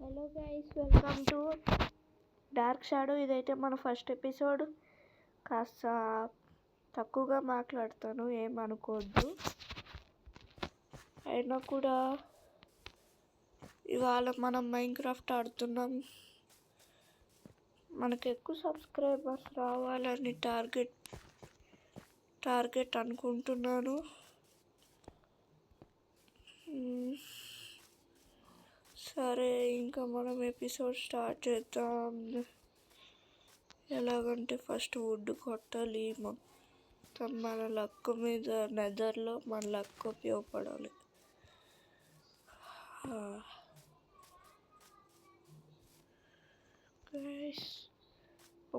Hello guys, welcome to dark shadow. ఇదైతే మన first episode. కాస్త తక్కువగా మాట్లాడతాను, ఏమనుకోవద్దు. అయినా కూడా ఇవాళ మనం మైన్క్రాఫ్ట్ ఆడుతున్నాం. మనకు ఎక్కువ సబ్స్క్రైబర్స్ రావాలని టార్గెట్ అనుకుంటున్నాను. సరే, ఇంకా మనం ఎపిసోడ్ స్టార్ట్ చేద్దాం. ఎలాగంటే ఫస్ట్ వుడ్ కొట్టాలి. మొత్తం మన లక్ మీద, నెదర్లో మన లక్ ఉపయోగపడాలి.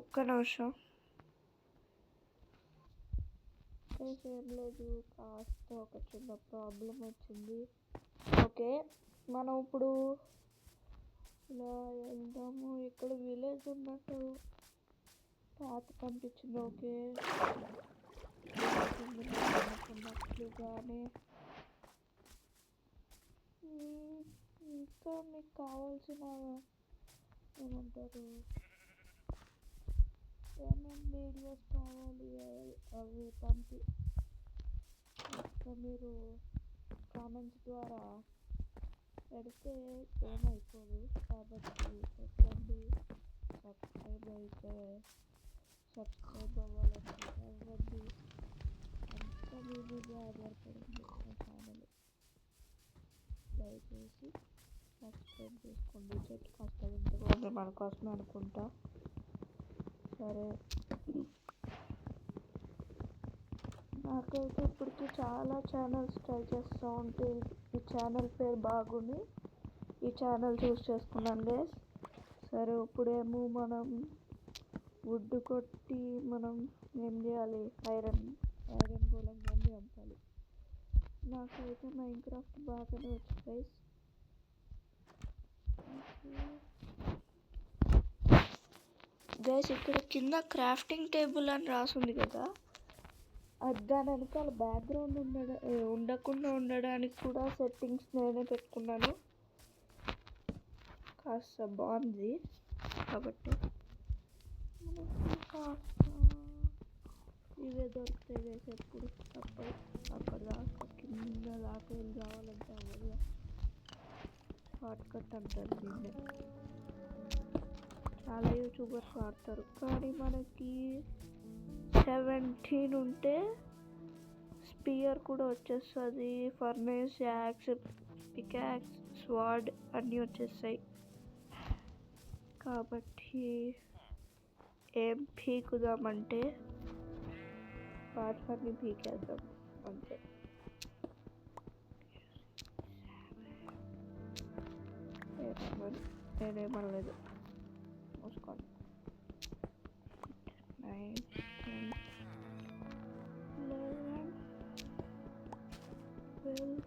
ఒక్క నిమిషం. ఏం లేదు, కాస్త ఒక చిన్న ప్రాబ్లం వచ్చింది. ఓకే, మనం ఇప్పుడు ఇలా వెళ్దాము. ఇక్కడ విలేజ్ ఉన్నట్టు పాత కనిపించింది. ఓకే, అనుకున్నట్లుగానే. ఇంకా మీకు కావాల్సిన ఏమంటారు ఏమేమి వీడియోస్ కావాలి అవి మీరు కామెంట్స్ ద్వారా పెడితే ఏమైపోదు. కాబట్టి పెట్టండి. సబ్స్క్రైబ్ అవ్వాలంటే అవ్వండి. అంతా మీ మీద ఆధారపడింది నా ఛానల్. దయచేసి సబ్స్క్రైబ్ చేసుకోండి. చెట్టు కాస్త వింతగా ఉంది, మన కోసమే అనుకుంటా. సరే, నాకైతే ఇప్పటికి చాలా ఛానల్స్ ట్రై చేస్తూ ఉంటే ఈ ఛానల్ పేరు బాగుంది, ఈ ఛానల్ చూస్ చేసుకున్నాను గైస్. సరే, ఇప్పుడేమో మనం వుడ్ కొట్టి మనం ఏం చేయాలి, ఐరన్ గోళం కానీ చంపాలి. నాకైతే మైన్క్రాఫ్ట్ బాగానే వచ్చు గైస్. ఇక్కడ కింద క్రాఫ్టింగ్ టేబుల్ అని రాసింది కదా, దాని వెనకాల బ్యాక్గ్రౌండ్ ఉండకుండా ఉండడానికి కూడా సెట్టింగ్స్ నేనే పెట్టుకున్నాను. కాస్త బాగుంది. కాబట్టి ఇవే దొరుకుతాయి వేసి ఎప్పుడు తప్పదు. అప్పటిదాకా కింద దాకా వెళ్ళి రావాలంటే అవ్వదు. షార్ట్ కట్ అంటారు దీన్ని. చాలా యూట్యూబర్స్ వాడతారు. కానీ మనకి 17 ఉంటే స్పియర్ కూడా వచ్చేస్తుంది. ఫర్నేస్, యాక్స్, పికాక్స్, స్వాడ్ అన్నీ వచ్చేస్తాయి. కాబట్టి ఏం పీకుదామంటే పాటలన్నీ పీకేద్దాం అంతే. నేనేమనలేదు, మూసుకోండి. 9, 10, 11, 12,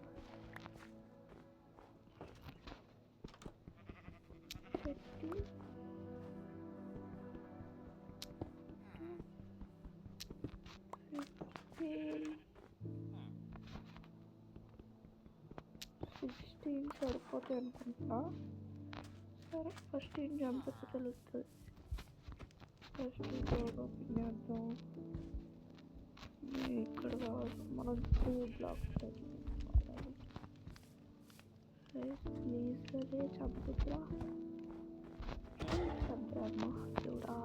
13, 15, 16 సరిపోతాయి అనుకుంటున్నా. సరే, ఫస్ట్ ఏం చంపక తెలుస్తుంది. ఫస్ట్ పిన్నేద్దాం. ఇక్కడ కావాలి మనం 2 బ్లాక్స్ పెట్టుకోవాలి. ప్లీజ్ అదే చంపుతా. చంపాను చూడా.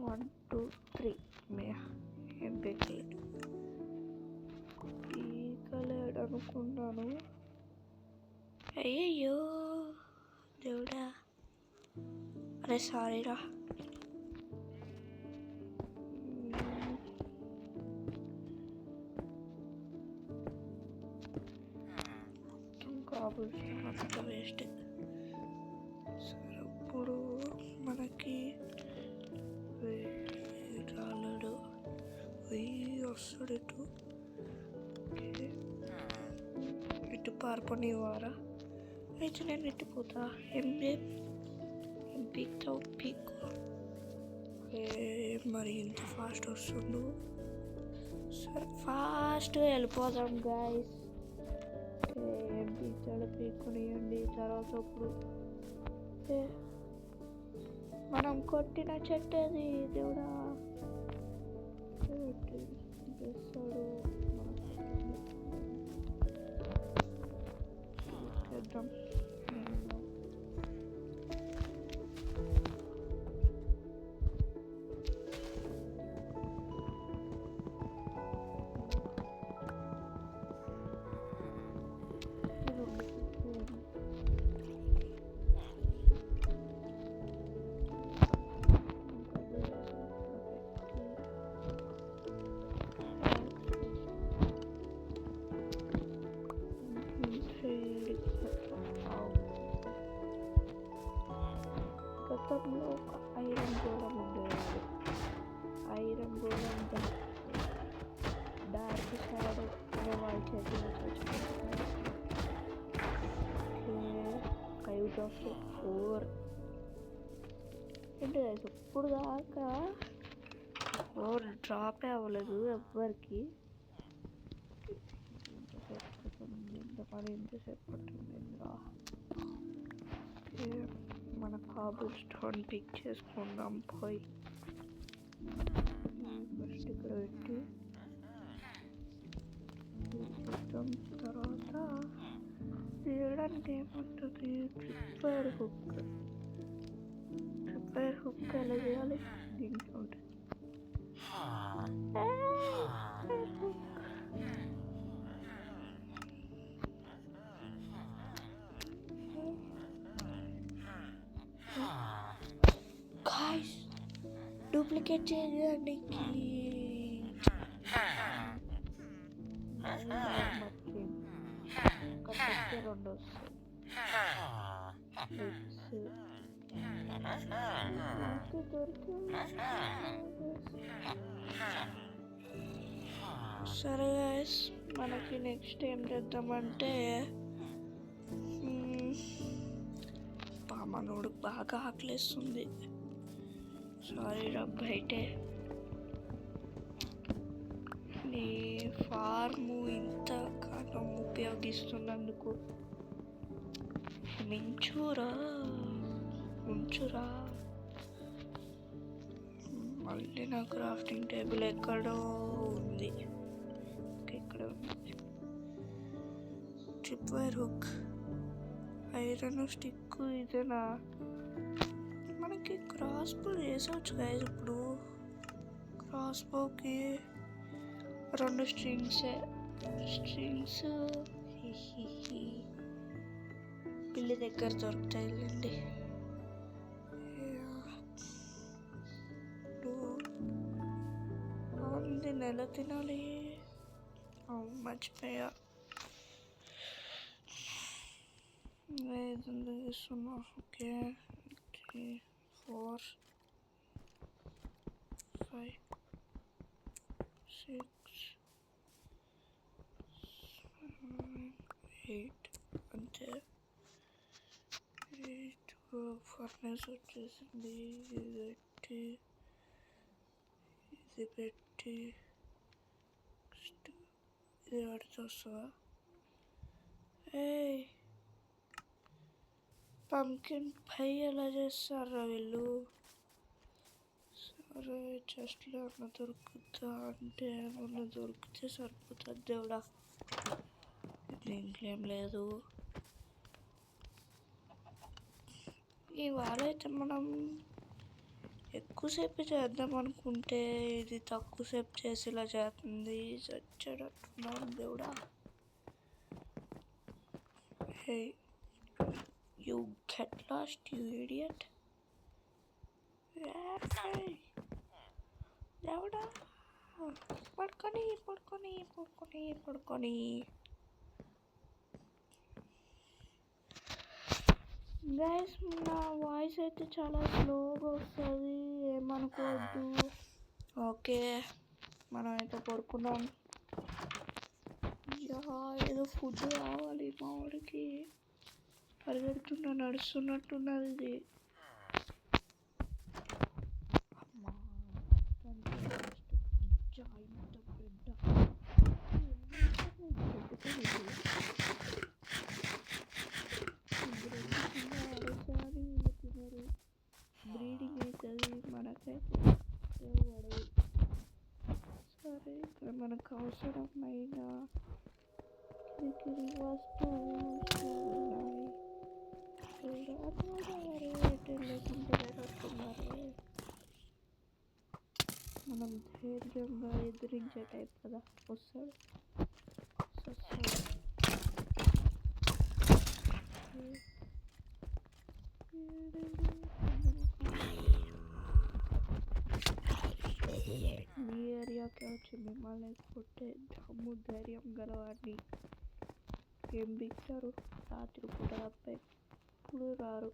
1, 2, 3 ఏం పీకలేడు అనుకున్నాను. అయ్యయ్యో దేవుడా, అరే సారీరా. అంత వేస్ట్. సరే, ఇప్పుడు మనకి రాలేడు, వస్తాడు ఇటు పారిపోనివారా? అయితే నేను ఇట్టుపోతా. ఏం పీక్తావు పీక్. మరి ఇంత ఫాస్ట్ వస్తుండు. సరే, ఫాస్ట్గా వెళ్ళిపోదాం గాయస్. ఏం ఇతడు పీక్కునియండి. తర్వాత ఇప్పుడు మనం కొట్టిన చెట్టు అది దేవుడా చేస్తాడు. చేద్దాం. గతంలో ఒక ఐరన్ గోళం ఉండేవాడు. ఐరన్ గోళం డార్క్ షాడో అనే వాళ్ళ చేతిలో చచ్చిపోతున్నాడు. 5/4 ఏంటి ఇప్పుడు దాకా 4 డ్రాపే అవ్వలేదు ఎవ్వరికి. ఎంతసేపు పట్టిందిరా. మన కాబుల్ స్టోన్ పిక్ చేసుకుందాం పోయి. ఫస్ట్ ఇక్కడ పెట్టి చూద్దాం. తర్వాత తీయడానికి ఏముంటుంది? Tripper hook. ట్రిప్పర్ హుక్ ఎలా చేయాలి? దీంట్లో ఉంటుంది. డూప్లికేట్ చేయడానికి రెండు వస్తాయి. సరే గైస్, మనకి నెక్స్ట్ ఏం చేద్దామంటే మనోడు బాగా ఆకలిస్తుంది. సారీ రా బయటే. నీ ఫార్ము ఇంతకాలం ఉపయోగిస్తున్నందుకు ఉంచురా. మళ్ళీ నా క్రాఫ్టింగ్ టేబుల్ ఎక్కడో ఉంది. ఇక్కడ ఉంది. Trip wire hook, iron stick. ఇదేనా? మనకి క్రాస్ బో వేసవచ్చు గైస్. ఇప్పుడు క్రాస్ బోకి 2 స్ట్రింగ్స్ పిల్లి దగ్గర దొరుకుతాయిలేండి. నెల తినాలి. మర్చిపోయా. ఇస్తున్నా. ఓకే 3 4 5 6 7 8 అంతే. 8 ఫర్నెస్ వచ్చేసింది. ఇది పెట్టి ఇది ఆడితే వస్తుందా? పంకిన్ పై ఎలా చేస్తారా వీళ్ళు? సరే చెస్ట్లో ఏమన్నా దొరుకుతా అంటే ఏమన్నా దొరికితే సరిపోతుంది దేవుడా. దీంట్లో ఏం లేదు. ఇవాళ అయితే మనం ఎక్కువసేపు చేద్దాం అనుకుంటే ఇది తక్కువసేపు చేసేలా చేస్తుంది. చచ్చేటట్టున్నాను దేవుడా. Hey you get lost you idiot. దేవుడా పడుకొని గైస్, నా వాయిస్ అయితే చాలా స్లోగా వస్తుంది, ఏమనుకోవద్దు. ఓకే, మనం అయితే పడుకున్నాం. ఏదో ఫుడ్ కావాలి మా వాడికి. పరిగెడుతున్నా, నడుస్తున్నట్టున్నది ఇది. మనకు అవసరమైన కిరికిరి వస్తువులు ఉన్నాయి. మనం ధైర్యంగా ఎదిరించే టైప్ కదా. వస్తాడు మీ ఏరియాకే వచ్చి మిమ్మల్ని కొట్టే దమ్ము ధైర్యం గలవాడిని. ఏం బిక్తారు? రాత్రి పూట తప్ప ఎప్పుడు రారు.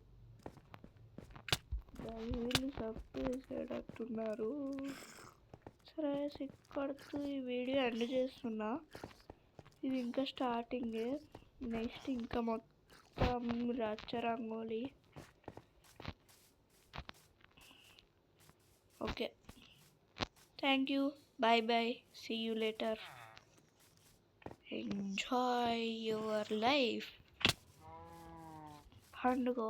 వీళ్ళు చంపేసేటట్టున్నారు. సరే ఇక్కడితో ఈ వీడియో ఎండ్ చేస్తున్నా. ఇది ఇంకా స్టార్టింగే. నెక్స్ట్ ఇంకా మొత్తం రచ్చరంగోలి. Okay, thank you, bye bye, see you later. Enjoy your life. పండుగ.